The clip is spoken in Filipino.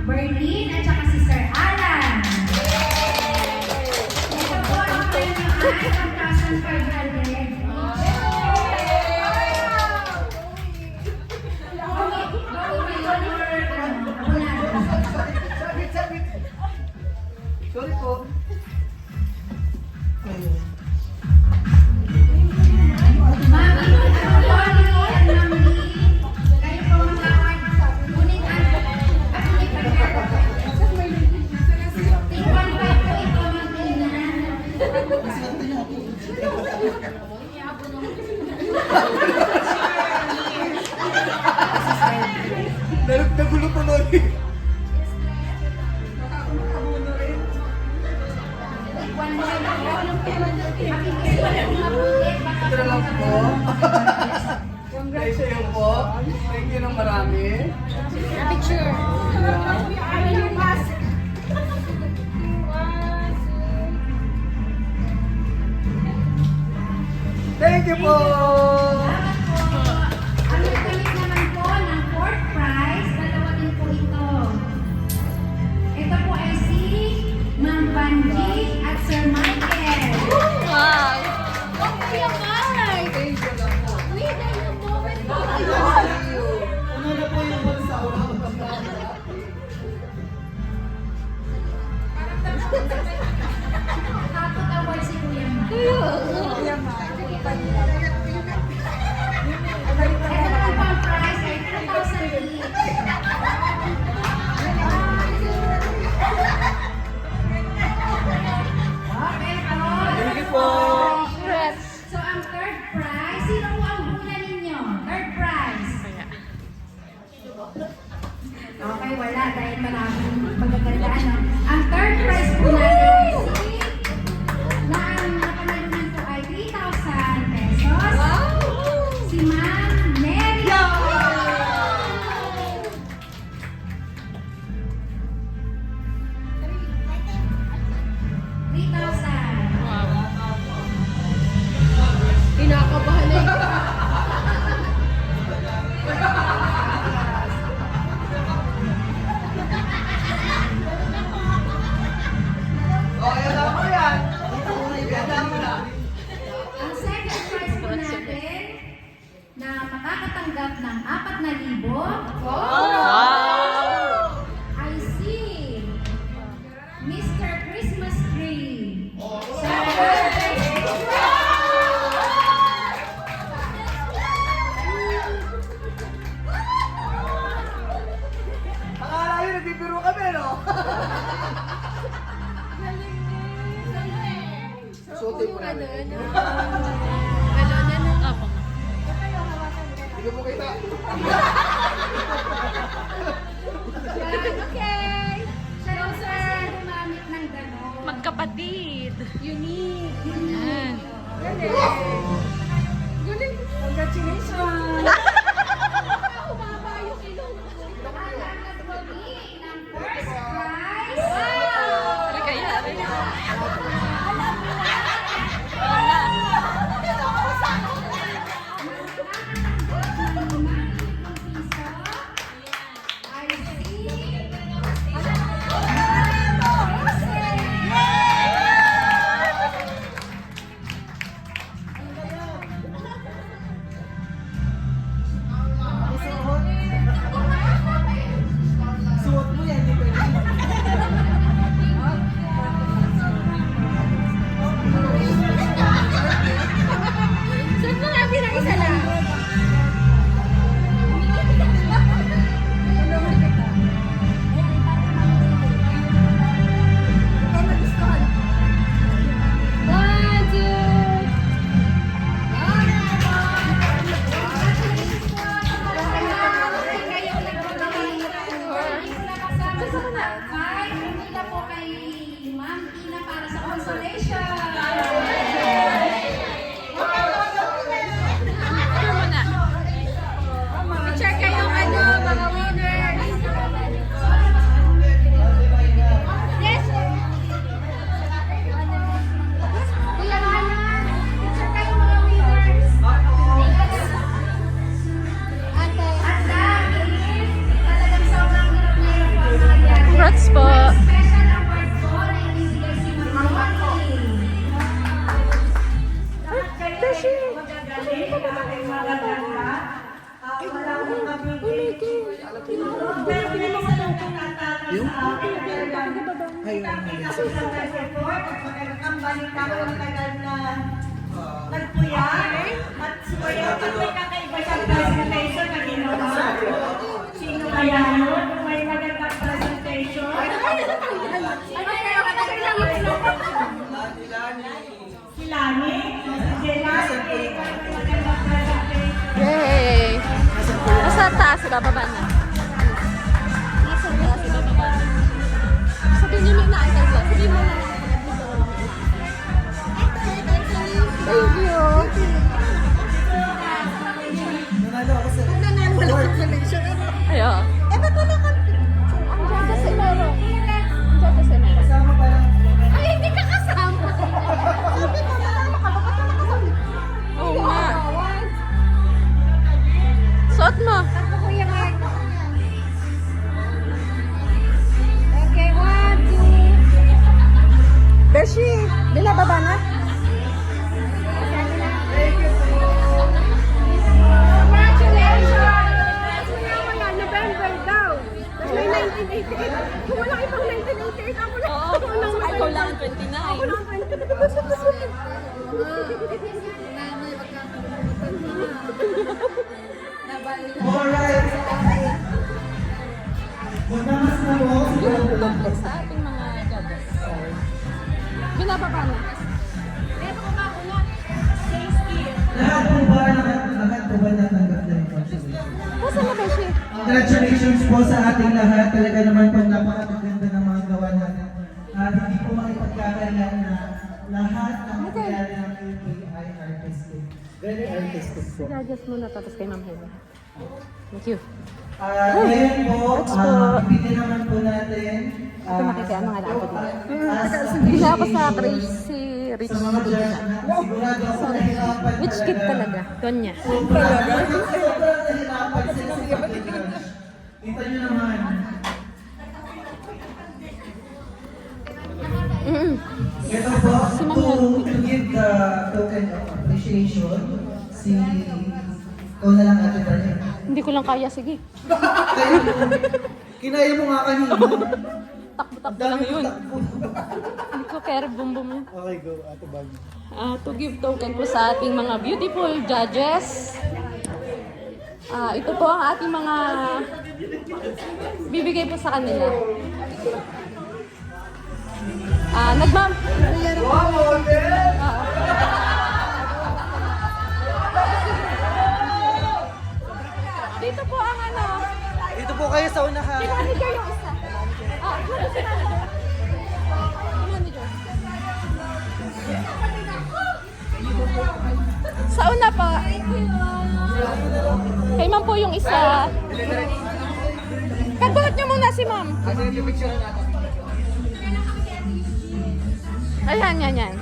Berlin at saka si Sir Alan. Ito po ang premium ay 1,500. Sorry po. Nagulo pa nun. Ito lang po. Thank you po. Thank you ng marami. Picture. Thank you po. Ang nagpalit naman po ng fourth prize, dalawa din po ito. Ito po ay si Ma'am Banji at Sir Michael. Wow! Okay, Mike! Thank you lang po. Wait, I have a moment po. Ano na po yung bansa? Takot award si Kuya Mike. Ito naman po ang prize ay 2,000 each. Okay po. Thank you po. So ang third prize, sino po ang hula ninyo? Third prize. Okay, wala dahil maraming magagandaan. No? Ang third prize po natin ay na ang napanalo nito ay 3,000 pesos. Si Ma'am Mary. 3,000. Kinakabahan na yun. Okay, alam ko yan. Alam mo na. Ang second prize po natin na makakatanggap ng 4,000 ay si Mr. Christmas Tree. Sa Akala yun, nagbibiro kami, no? Suotin mo namin. Hindi ko po kita. Okay. Siya daw sir gumamit ng gano'n. Magkapatid. Unique. Yan. Galing. Congratulations. Humaba yung ilong. Ang nagwagi ng first prize. Halika yan. Kayo ang Tapos ang report at magkakambalik ka kung matagal na nagpuyat at sumayaw at may kakaiba siyang presentation na ginawa. Sino kaya yun? May magandang presentation? Si Lani? Si Lani? May magandang presentation. Yay! Nasa taas, bababa na. Nasa taas, bababa na. Sabihin niyo may naantay ko. Sabihin mo na. Thank you. Nanalo ako sa... Ayo. Eh, ba't wala kang Andiyan kasi meron. Andiyan kasi meron. Kasama pa lang. Ay, hindi ka kasama. Sabi ko, kasama ka. Bakit ka nakasama? Oo nga. Suot mo. Ako, Kuya Mark. Okay, 1, 2. Beshi, binababa na? November daw. Tapos may 1988. Kung wala ibang 1988, ako lang. Oo. Ay, ikaw lang ang 29. Ako lang 20. Alright. Magnamas na mo. Sa ating mga judges. Binababa na. Lahat po ba natanggap na yung consolation? Nasa na, Beshi? Congratulations po sa ating lahat. Talaga naman po napakaganda ng mga gawa natin. At hindi po makipagkakaila na lahat ng nangyayari ng PK ay artistic. Very artistic po. Judges muna, tapos kay Ma'am Helen. Thank you. Ngayon po, Let's po. ibigin naman po natin Ito makikiano nga lang ako dito. as Hindi na ako sa crazy rich sa mga kid. judge na sigurado ako nahirapan Rich kid talaga. Donya. Sobrang nahirapan sila sa pag-judge. Kita nyo naman. Ito po, to give the token of appreciation, ikaw na lang ate Daniel. Hindi ko lang kaya, sige. Kinaya mo nga kanina. Takbo-takbo lang yun. Hindi ko care bum-bum yun. Okay, go ate Bag. To give token po sa ating mga beautiful judges. Ito po ang ating mga bibigay po sa kanila. Nagmam... Dito po ang ano. Dito po kayo sa unahan. Manager yung isa. Ano si manager? Manager. Sa una pa. Kay ma'am po yung isa. Pagbuhat niyo muna si ma'am. Ayan, yan, yan.